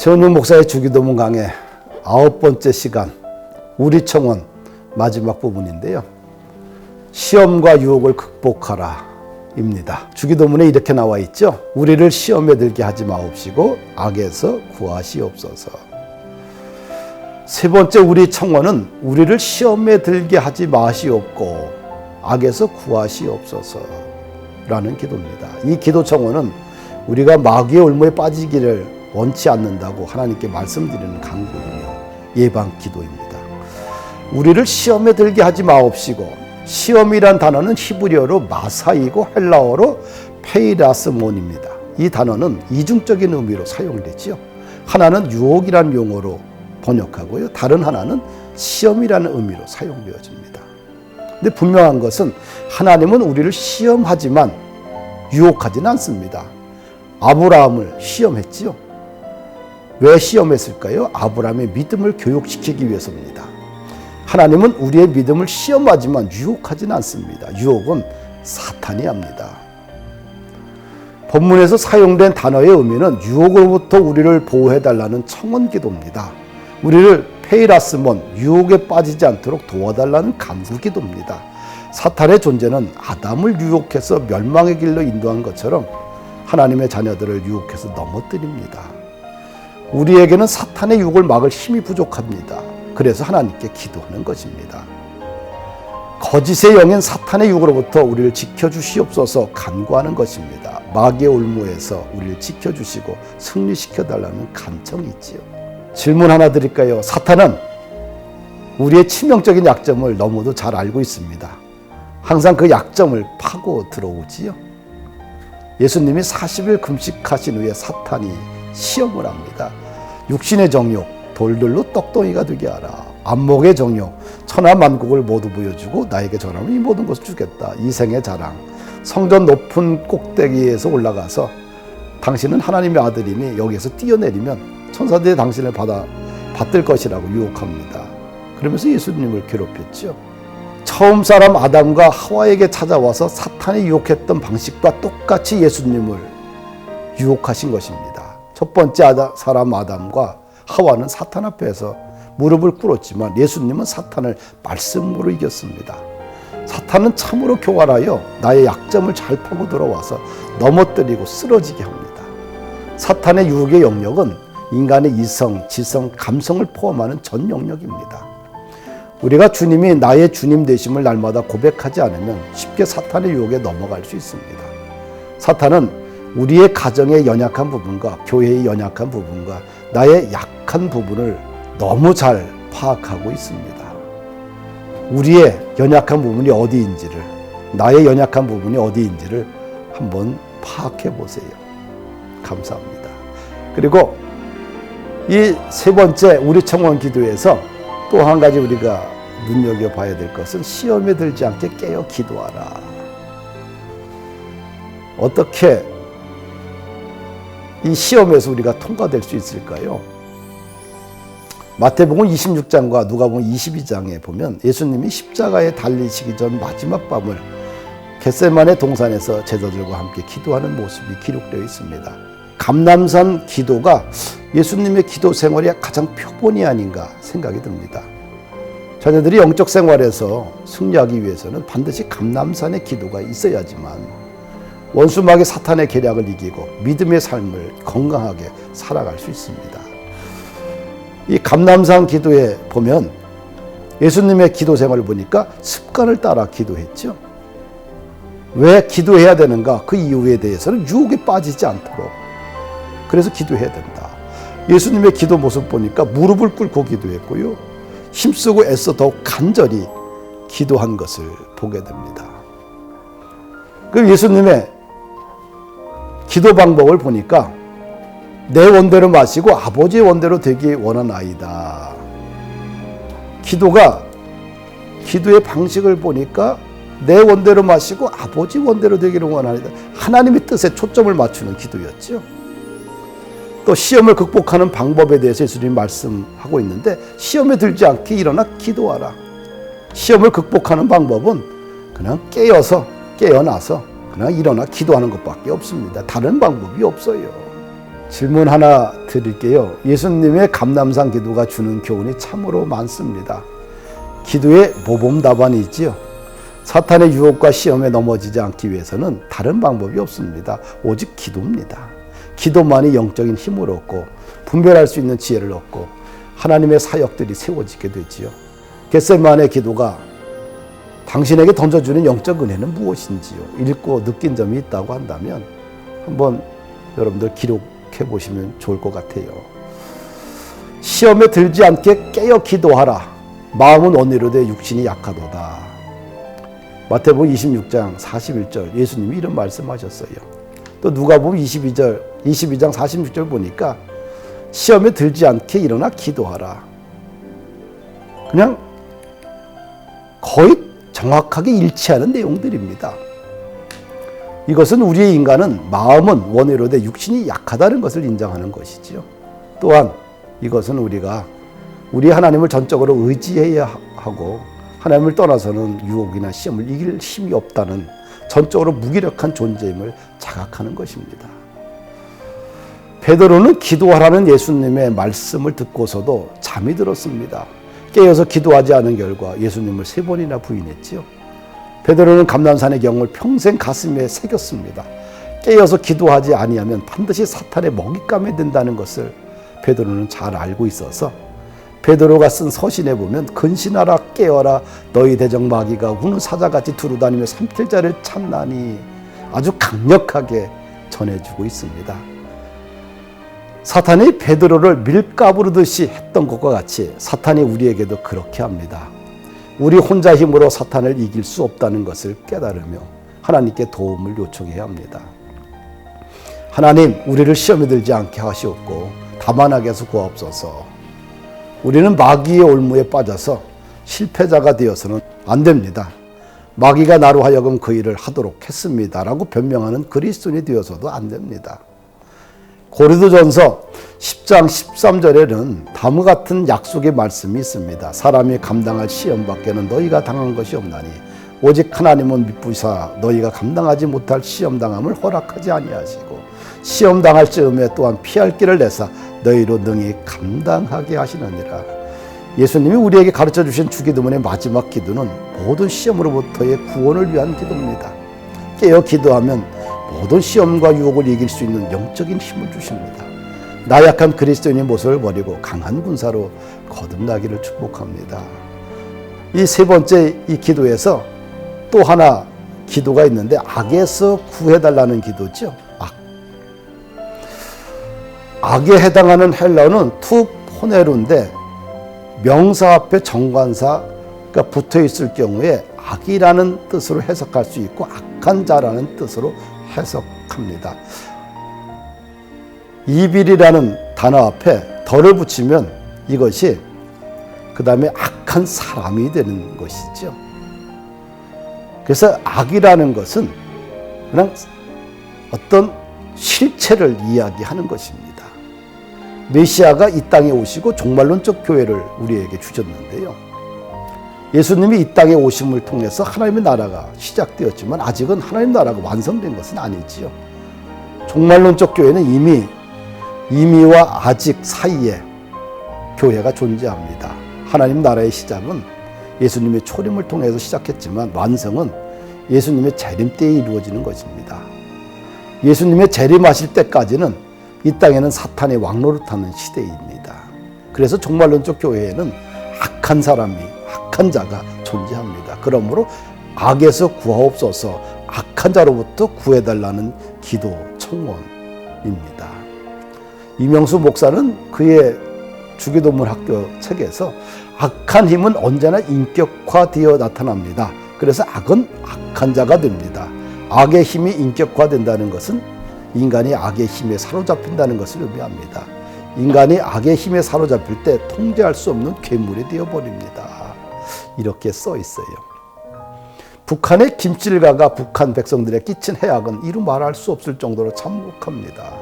최원용 목사의 주기도문 강의 9번째 시간, 우리 청원 마지막 부분인데요. 시험과 유혹을 극복하라 입니다. 주기도문에 이렇게 나와 있죠. 우리를 시험에 들게 하지 마옵시고 악에서 구하시옵소서. 세 번째 우리 청원은 우리를 시험에 들게 하지 마시옵고 악에서 구하시옵소서 라는 기도입니다. 이 기도 청원은 우리가 마귀의 올무에 빠지기를 원치 않는다고 하나님께 말씀드리는 간구이며 예방 기도입니다. 우리를 시험에 들게 하지 마옵시고, 시험이란 단어는 히브리어로 마사이고 헬라어로 페이라스몬입니다. 이 단어는 이중적인 의미로 사용되지요. 하나는 유혹이란 용어로 번역하고요. 다른 하나는 시험이라는 의미로 사용되어집니다. 근데 분명한 것은 하나님은 우리를 시험하지만 유혹하지는 않습니다. 아브라함을 시험했지요. 왜 시험했을까요? 아브라함의 믿음을 교육시키기 위해서입니다. 하나님은 우리의 믿음을 시험하지만 유혹하지는 않습니다. 유혹은 사탄이 합니다. 본문에서 사용된 단어의 의미는 유혹으로부터 우리를 보호해달라는 청원기도입니다. 우리를 페이라스몬, 유혹에 빠지지 않도록 도와달라는 간구기도입니다. 사탄의 존재는 아담을 유혹해서 멸망의 길로 인도한 것처럼 하나님의 자녀들을 유혹해서 넘어뜨립니다. 우리에게는 사탄의 유혹을 막을 힘이 부족합니다. 그래서 하나님께 기도하는 것입니다. 거짓의 영인 사탄의 유혹으로부터 우리를 지켜주시옵소서 간구하는 것입니다. 마귀의 올무에서 우리를 지켜주시고 승리시켜달라는 간청이 있지요. 질문 하나 드릴까요? 사탄은 우리의 치명적인 약점을 너무도 잘 알고 있습니다. 항상 그 약점을 파고 들어오지요. 예수님이 40일 금식하신 후에 사탄이 시험을 합니다. 육신의 정욕, 돌들로 떡덩이가 되게 하라. 안목의 정욕, 천하만국을 모두 보여주고 나에게 전하면 이 모든 것을 주겠다. 이생의 자랑, 성전 높은 꼭대기에서 올라가서 당신은 하나님의 아들이니 여기에서 뛰어내리면 천사들이 당신을 받들 것이라고 유혹합니다. 그러면서 예수님을 괴롭혔죠. 처음 사람 아담과 하와에게 찾아와서 사탄이 유혹했던 방식과 똑같이 예수님을 유혹하신 것입니다. 첫 번째 사람 아담과 하와는 사탄 앞에서 무릎을 꿇었지만 예수님은 사탄을 말씀으로 이겼습니다. 사탄은 참으로 교활하여 나의 약점을 잘 파고 들어와서 넘어뜨리고 쓰러지게 합니다. 사탄의 유혹의 영역은 인간의 이성, 지성, 감성을 포함하는 전 영역입니다. 우리가 주님이 나의 주님 되심을 날마다 고백하지 않으면 쉽게 사탄의 유혹에 넘어갈 수 있습니다. 사탄은 우리의 가정의 연약한 부분과 교회의 연약한 부분과 나의 약한 부분을 너무 잘 파악하고 있습니다. 우리의 연약한 부분이 어디인지를, 나의 연약한 부분이 어디인지를 한번 파악해 보세요. 감사합니다. 그리고 이 세 번째 우리 청원 기도에서 또 한 가지 우리가 눈여겨봐야 될 것은 시험에 들지 않게 깨어 기도하라. 어떻게 이 시험에서 우리가 통과될 수 있을까요? 마태복음 26장과 누가복음 22장에 보면 예수님이 십자가에 달리시기 전 마지막 밤을 겟세마네 동산에서 제자들과 함께 기도하는 모습이 기록되어 있습니다. 감람산 기도가 예수님의 기도 생활의 가장 표본이 아닌가 생각이 듭니다. 자녀들이 영적 생활에서 승리하기 위해서는 반드시 감람산의 기도가 있어야지만 원수마귀 사탄의 계략을 이기고 믿음의 삶을 건강하게 살아갈 수 있습니다. 이 감람산 기도에 보면 예수님의 기도 생활을 보니까 습관을 따라 기도했죠. 왜 기도해야 되는가? 그 이유에 대해서는 유혹에 빠지지 않도록. 그래서 기도해야 된다. 예수님의 기도 모습 보니까 무릎을 꿇고 기도했고요. 힘쓰고 애써 더욱 간절히 기도한 것을 보게 됩니다. 그 예수님의 기도 방법을 보니까 내 원대로 마시고 아버지의 원대로 되기 원하나이다. 기도의 방식을 보니까 내 원대로 마시고 아버지 원대로 되기를 원하나이다. 하나님의 뜻에 초점을 맞추는 기도였죠. 또 시험을 극복하는 방법에 대해서 예수님이 말씀하고 있는데 시험에 들지 않게 일어나 기도하라. 시험을 극복하는 방법은 그냥 깨어나서 그냥 일어나 기도하는 것밖에 없습니다. 다른 방법이 없어요. 질문 하나 드릴게요. 예수님의 감람산 기도가 주는 교훈이 참으로 많습니다. 기도에 모범답안이 있지요. 사탄의 유혹과 시험에 넘어지지 않기 위해서는 다른 방법이 없습니다. 오직 기도입니다. 기도만이 영적인 힘을 얻고 분별할 수 있는 지혜를 얻고 하나님의 사역들이 세워지게 되지요. 겟세마네 기도가 당신에게 던져주는 영적 은혜는 무엇인지요? 읽고 느낀 점이 있다고 한다면 한번 여러분들 기록해 보시면 좋을 것 같아요. 시험에 들지 않게 깨어 기도하라. 마음은 원의로 돼 육신이 약하도다. 마태복음 26장 41절 예수님이 이런 말씀하셨어요. 또 누가복음 22장 46절 보니까 시험에 들지 않게 일어나 기도하라. 그냥 거의 정확하게 일치하는 내용들입니다. 이것은 우리의 인간은 마음은 원의로 돼 육신이 약하다는 것을 인정하는 것이지요. 또한 이것은 우리가 우리 하나님을 전적으로 의지해야 하고 하나님을 떠나서는 유혹이나 시험을 이길 힘이 없다는 전적으로 무기력한 존재임을 자각하는 것입니다. 베드로는 기도하라는 예수님의 말씀을 듣고서도 잠이 들었습니다. 깨어서 기도하지 않은 결과 예수님을 3번이나 부인했지요. 베드로는 감람산의 경험을 평생 가슴에 새겼습니다. 깨어서 기도하지 아니하면 반드시 사탄의 먹잇감이 된다는 것을 베드로는 잘 알고 있어서 베드로가 쓴 서신에 보면 근신하라 깨어라 너희 대적 마귀가 우는 사자같이 두루다니며 삼킬 자를 찾나니 아주 강력하게 전해주고 있습니다. 사탄이 베드로를 밀가부르듯이 했던 것과 같이 사탄이 우리에게도 그렇게 합니다. 우리 혼자 힘으로 사탄을 이길 수 없다는 것을 깨달으며 하나님께 도움을 요청해야 합니다. 하나님, 우리를 시험에 들지 않게 하시옵고 다만 악에서 구하옵소서. 우리는 마귀의 올무에 빠져서 실패자가 되어서는 안 됩니다. 마귀가 나로 하여금 그 일을 하도록 했습니다 라고 변명하는 그리스도인이 되어서도 안 됩니다. 고린도전서 10장 13절에는 다음과 같은 약속의 말씀이 있습니다. 사람이 감당할 시험 밖에는 너희가 당한 것이 없나니 오직 하나님은 미쁘사 너희가 감당하지 못할 시험 당함을 허락하지 아니하시고 시험 당할 즈음에 또한 피할 길을 내사 너희로 능히 감당하게 하시느니라. 예수님이 우리에게 가르쳐 주신 주기도문의 마지막 기도는 모든 시험으로부터의 구원을 위한 기도입니다. 깨어 기도하면 모든 시험과 유혹을 이길 수 있는 영적인 힘을 주십니다. 나약한 그리스도인의 모습을 버리고 강한 군사로 거듭나기를 축복합니다. 이 3번째 이 기도에서 또 하나 기도가 있는데 악에서 구해달라는 기도죠. 악에 해당하는 헬라어는 투 포네루인데 명사 앞에 정관사가 붙어 있을 경우에 악이라는 뜻으로 해석할 수 있고 악한 자라는 뜻으로 해석합니다. 이빌이라는 단어 앞에 덜을 붙이면 이것이 그 다음에 악한 사람이 되는 것이죠. 그래서 악이라는 것은 그냥 어떤 실체를 이야기하는 것입니다. 메시아가 이 땅에 오시고 종말론적 교회를 우리에게 주셨는데요. 예수님이 이 땅에 오심을 통해서 하나님의 나라가 시작되었지만 아직은 하나님 나라가 완성된 것은 아니지요. 종말론적 교회는 이미와 아직 사이에 교회가 존재합니다. 하나님 나라의 시작은 예수님의 초림을 통해서 시작했지만 완성은 예수님의 재림 때에 이루어지는 것입니다. 예수님의 재림하실 때까지는 이 땅에는 사탄의 왕노릇하는 시대입니다. 그래서 종말론적 교회에는 악한 사람이, 악한 자가 존재합니다. 그러므로 악에서 구하옵소서, 악한 자로부터 구해달라는 기도 청원입니다. 이명수 목사는 그의 주기도문 학교 책에서 악한 힘은 언제나 인격화되어 나타납니다. 그래서 악은 악한 자가 됩니다. 악의 힘이 인격화된다는 것은 인간이 악의 힘에 사로잡힌다는 것을 의미합니다. 인간이 악의 힘에 사로잡힐 때 통제할 수 없는 괴물이 되어버립니다. 이렇게 써 있어요. 북한의 김실가가 북한 백성들에 끼친 해악은 이루 말할 수 없을 정도로 참혹합니다.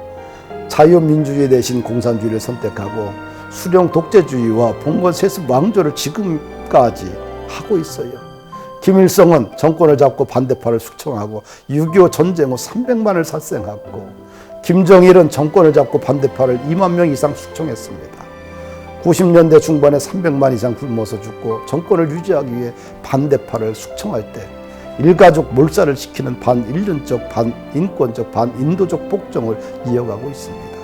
자유민주주의 대신 공산주의를 선택하고 수령 독재주의와 봉건 세습 왕조를 지금까지 하고 있어요. 김일성은 정권을 잡고 반대파를 숙청하고 6.25 전쟁 후 300만을 살생하고 김정일은 정권을 잡고 반대파를 2만 명 이상 숙청했습니다. 90년대 중반에 300만 이상 굶어서 죽고 정권을 유지하기 위해 반대파를 숙청할 때 일가족 몰살을 시키는 반인륜적, 반인권적, 반인도적 복종을 이어가고 있습니다.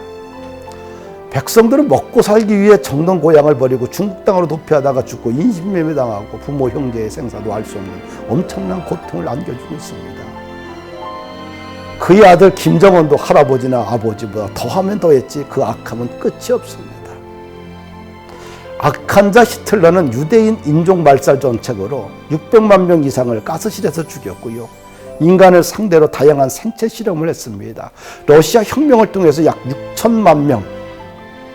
백성들은 먹고 살기 위해 정든 고향을 버리고 중국 땅으로 도피하다가 죽고 인신매매 당하고 부모 형제의 생사도 알 수 없는 엄청난 고통을 안겨주고 있습니다. 그의 아들 김정은도 할아버지나 아버지보다 더하면 더했지 그 악함은 끝이 없습니다. 악한 자 히틀러는 유대인 인종 말살 정책으로 600만 명 이상을 가스실에서 죽였고요. 인간을 상대로 다양한 생체 실험을 했습니다. 러시아 혁명을 통해서 약 6천만 명,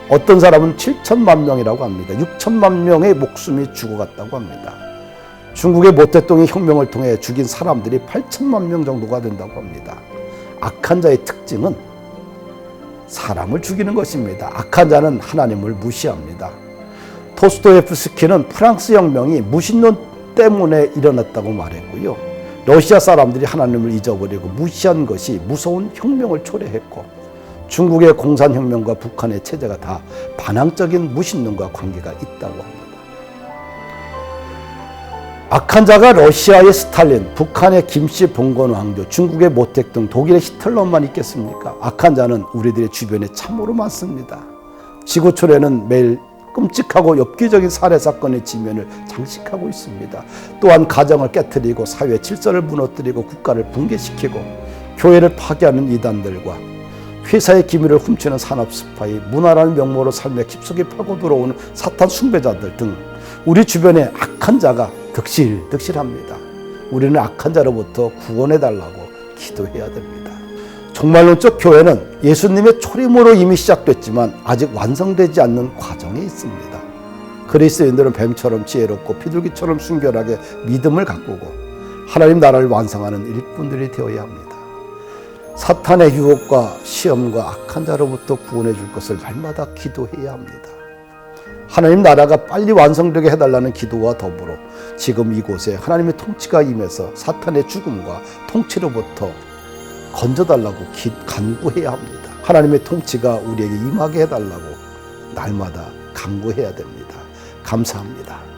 어떤 사람은 7천만 명이라고 합니다. 6천만 명의 목숨이 죽어갔다고 합니다. 중국의 모택동의 혁명을 통해 죽인 사람들이 8천만 명 정도가 된다고 합니다. 악한 자의 특징은 사람을 죽이는 것입니다. 악한 자는 하나님을 무시합니다. 도스토옙스키는 프랑스 혁명이 무신론 때문에 일어났다고 말했고요. 러시아 사람들이 하나님을 잊어버리고 무시한 것이 무서운 혁명을 초래했고, 중국의 공산혁명과 북한의 체제가 다 반항적인 무신론과 관계가 있다고 합니다. 악한 자가 러시아의 스탈린, 북한의 김씨 봉건 왕조, 중국의 모택 등 독일의 히틀러만 있겠습니까? 악한 자는 우리들의 주변에 참으로 많습니다. 지구촌에는 매일 끔찍하고 엽기적인 살해 사건의 지면을 장식하고 있습니다. 또한 가정을 깨트리고 사회 질서를 무너뜨리고 국가를 붕괴시키고 교회를 파괴하는 이단들과 회사의 기밀을 훔치는 산업 스파이, 문화라는 명목으로 삶에 깊숙이 파고 들어오는 사탄 숭배자들 등 우리 주변에 악한 자가 득실득실합니다. 우리는 악한 자로부터 구원해달라고 기도해야 됩니다. 종말론적 교회는 예수님의 초림으로 이미 시작됐지만 아직 완성되지 않는 과정에 있습니다. 그리스도인들은 뱀처럼 지혜롭고 비둘기처럼 순결하게 믿음을 가꾸고 하나님 나라를 완성하는 일꾼들이 되어야 합니다. 사탄의 유혹과 시험과 악한 자로부터 구원해 줄 것을 날마다 기도해야 합니다. 하나님 나라가 빨리 완성되게 해달라는 기도와 더불어 지금 이곳에 하나님의 통치가 임해서 사탄의 죽음과 통치로부터 건져달라고 간구해야 합니다. 하나님의 통치가 우리에게 임하게 해달라고 날마다 간구해야 됩니다. 감사합니다.